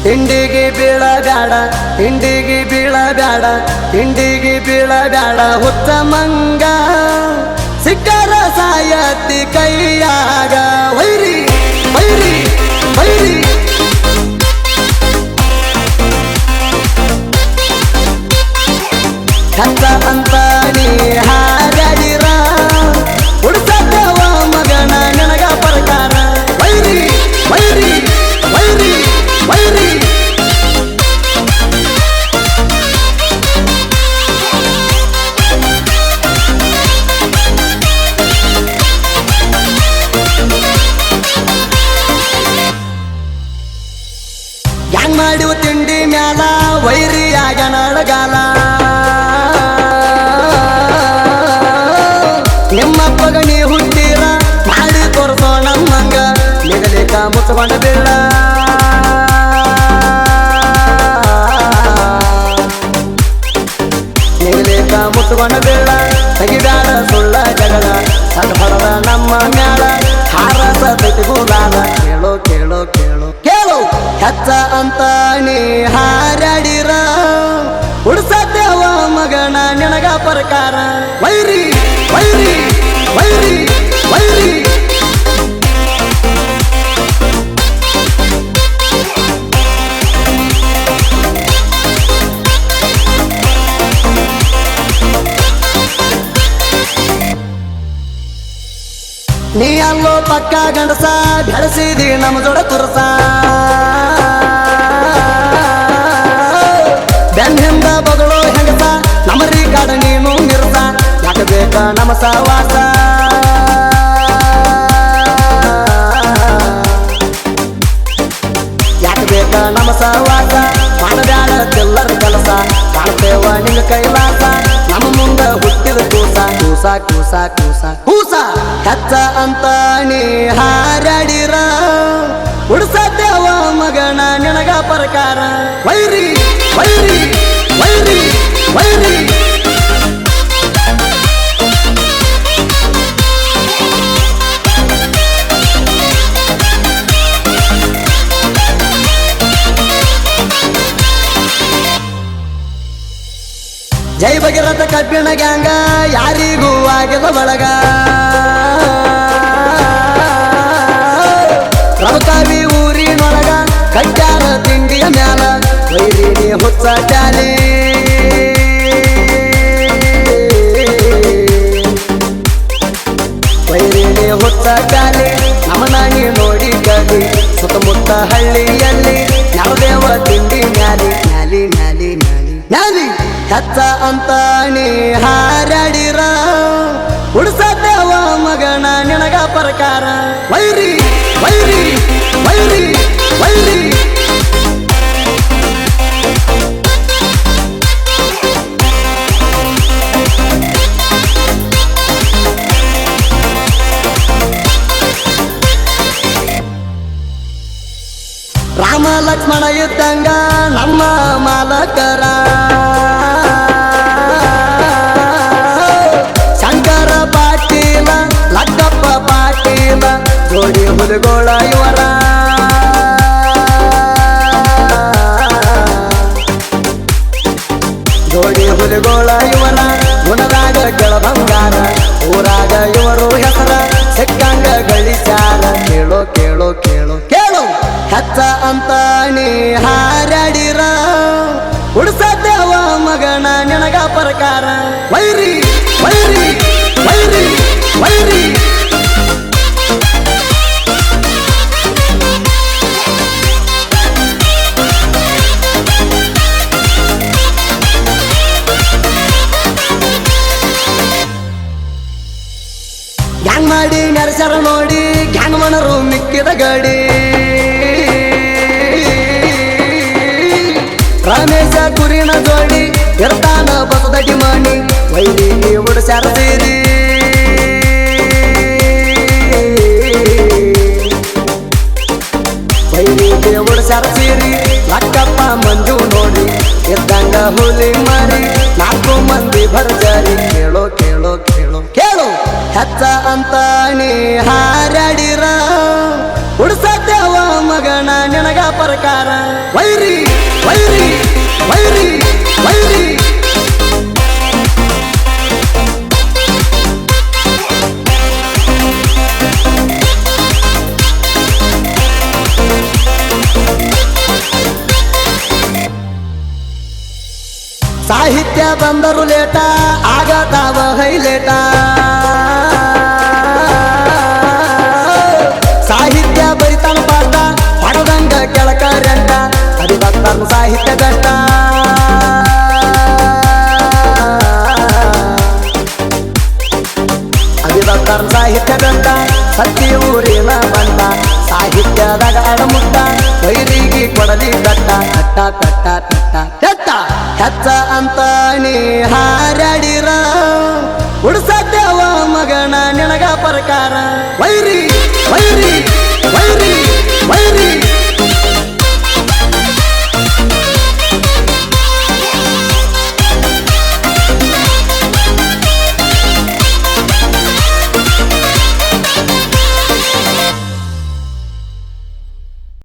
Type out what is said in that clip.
ಹಿಂಡಿಗೆ ಬೀಳಬೇಡ ಹಿಂಡಿಗೆ ಬೀಳಬೇಡ ಹಿಂಡಿಗೆ ಬೀಳಬೇಡ ಹುಚ್ಚ ಮಂಗ ಸಿಕ್ಕರ ಸಾಯತಿ ಕೈಯಾಗ ವೈರಿ ವೈರಿ ವೈರಿ ಹಚ್ಚ ಅಂತ ನೀ ಹಾಗಾಡಿರ ಹುಡ್ಸತ್ತವ ಮಗನ ನನಗ ಪ್ರಕಾರ ವೈರಿ ವೈರಿ ವೈರಿ ವೈರಿ ಹ್ಯಾಂಗ್ ಮಾಡಿವ ತಿಂಡಿ ಮ್ಯಾಲ ವೈರಿಯಾಗ ನಡಗಾಲ ನಿಮ್ಮಪ್ಪಗ ನೀ ಹುಟ್ಟಿರ ಮಾಡಿ ತೋರ್ಸೋ ನಮ್ಮಂಗ ನಿಗಲಿಕ ಮುಚ್ಕೊಂಡ ಬೀಳ ನಿಗಲಿಕ ಮುಚ್ಕೊಂಡ ಬೀಳ ತೆಗಿಬ್ಯಾಡ ಸುಳ್ಳ ಜಗಳ ಸಣ್ಣ ಹೊಡೆದ ನಮ್ಮ ಮ್ಯಾಲ ಹಾರಸ ತೆಗೆಗುಲಾಲ ಕೇಳೋ ಕೇಳೋ ಕೇಳೋ ಕೇಳೋ ಹೆಚ್ಚ ಅಂತ ನೀ ಹಾರಾಡಿರ ಹುಡ್ಸತ್ತೇವ ಮಗನ ನಿನಗ ಪ್ರಕಾರ ವೈರಿ ವೈರಿ ವೈರಿ ವೈರಿ ನೀ ಅಲ್ಲೋ ಪಕ್ಕ ಗಂಡಸ ಬೆಳೆಸಿದಿ ನಮ್ಮ ಜೋಡ ತುರಸ ಬೆನ್ನಿಂದ ಬದಳೋ ಹೆಂಗಸ ನಮರಿ ಕಾಡ ನೀನು ನಿರಸ ಯಾಕೆ ಬೇಕ ನಮ್ಮ ಸವಾಸ ಯಾಕೆ ಬೇಕ ನಮ್ಮ ಸವಾಸ ಮಾಡಬ್ಯಾಡ ಎಲ್ಲರ ಕೆಲಸ ಕಾಣ್ತೇವ ನಿಂಗ ಕೈಲಾಸ ನಮ್ಮ ಮುಂದ ಹುಟ್ಟಿದ ಕೂಸ ಕೂಸ ಕೂಸ ಕೂಸ ಕೂಸ ಹೆಚ್ಚ ಅಂತ ನೀ ಹಾರಾಡಿರ ಹುಡ್ಸತ್ತೇವ ಮಗನ ನಿನಗ ಪ್ರಕಾರ ವೈರಿ ವೈರಿ ವೈರಿ ವೈರಿ ಜೈ ಭಗೀರಥ ಕಬ್ಬಿಣ ಗ್ಯಾಂಗ ಯಾರಿಗೂ ಆಗಿದ ಬಳಗ ರವಕಾವಿ ಊರಿನೊಳಗ ಕಟ್ಟಾರ ತಿಂಡಿಯ ಮ್ಯಾಲ ವೈರಿನಿ ಹುಚ್ಚ ಚಾಲಿ ವೈರಿನಿ ಹುಚ್ಚ ಚಾಲಿ ನಮನಾಗಿ ನೋಡಿ ಕಲಿ ಸುತ್ತಮುತ್ತ ಹಳ್ಳಿಯಲ್ಲಿ ನವದೇವ ತಿಂಡಿ ಮ್ಯಾಲಿ ಮ್ಯಾಲಿ ಮ್ಯಾಲಿ ಮ್ಯಾಲಿ ಮ್ಯಾಲಿ ಹೆಚ್ಚ ಅಂತ ನೀ ಹಾರಾಡಿರ ಹುಡ್ಸತ್ತೇವ ಮಗನ ನಿನಗ ಪ್ರಕಾರ ವೈರಿ ವೈರಿ ವೈರಿ ವೈರಿ ರಾಮ ಲಕ್ಷ್ಮಣ ಇದ್ದಂಗ ನಮ್ಮ ಮಾಲಕರ ಶಂಕರ ಪಾಟೀಲ ಲಕ್ಕಪ್ಪ ಪಾಟೀಲ ಜೋಡಿ ಹುಲಿಗೋಳ ಇವರ ಜೋಡಿ ಹುಲಿಗೋಳ ಇವರ ಗುಣದಾಗ ಕೆಳ ಬಂಗಾರ ಊರಾಗ ಇವರು ಹೆಸರ ಸಿಕ್ಕಂಗ ಗಳಿಚಾರ ಕೇಳೋ ಕೇಳೋ ಕೇಳೋ ಕೇಳೋ ಹೆಚ್ಚ ಅಂತ ನೀ ಹಾರಾಡಿರ ಹುಡ್ಸತ್ತೇವ ಮಗನ ನಿನಗ ಪ್ರಕಾರ ವೈರಿ ವೈರಿ ವೈರಿ ವೈರಿ ಗ್ಯಾಂಗ್ ಮಾಡಿ ನೆರೆಸರ ನೋಡಿ ಗ್ಯಾಂಗ್ ಮನರು ಮಿಕ್ಕಿದ ಗಡಿ ರಮೇಶ ಕುರಿನ ಜೋಡಿ ಇರ್ತಾನ ಬಸದಡಿ ಮಣಿ ವೈರಿ ಉಡಸ್ಯಾರ ಸೇರಿ ತೋರ್ಸ್ಯಾರ ಸೀರಿ ಲಕ್ಕಪ್ಪ ಮಂಜು ನೋಡಿ ಇದ್ದಂಗ ಹುಲಿ ಮಾರಿ 4 ಮಂದಿ ಭರ್ಜರಿ ಕೇಳೋ ಕೇಳೋ ಕೇಳೋ ಕೇಳು ಹೆಚ್ಚ ಅಂತ ನೀ ಹಾರಾಡಿರ ಉಡ್ಸತ್ತೇವ ಮಗನ ನಿನಗ ಪ್ರಕಾರ ವೈರಿ ವೈರಿ ವೈರಿ ವೈರಿ ಸಾಹಿತ್ಯ ಬಂದರು ಲೇಟ ಆಗತಾವ ಹೈಲೇಟ ಸಾಹಿತ್ಯ ಬರಿತಾನ ಪಾಠ ಪಡದಂಗ ಕೆಳಕ ರೆಂಟ ಹರಿಭಕ್ತರ್ನ ಸಾಹಿತ್ಯ ಗಂಟ ಹರಿಭಕ್ತರ್ನ ಸಾಹಿತ್ಯ ಗಂಟ ಸತ್ತಿ ಊರಿನ ಬಂಟ ಸಾಹಿತ್ಯದಾಗ ಅಡಮುಟ್ಟ ವೈರಿಗೆ ಕೊಡಲಿ ಕಟ್ಟ ಕಟ್ಟ ಕಟ್ಟ ಕಟ್ಟ ಕಟ್ಟ ಹೆಚ್ಚ ಅಂತ ನೀ ಹಾರಾಡಿರ ಉಡ್ಸತ್ತೇವ ಮಗನ ನಿನಗ ಪ್ರಕಾರ ವೈರಿ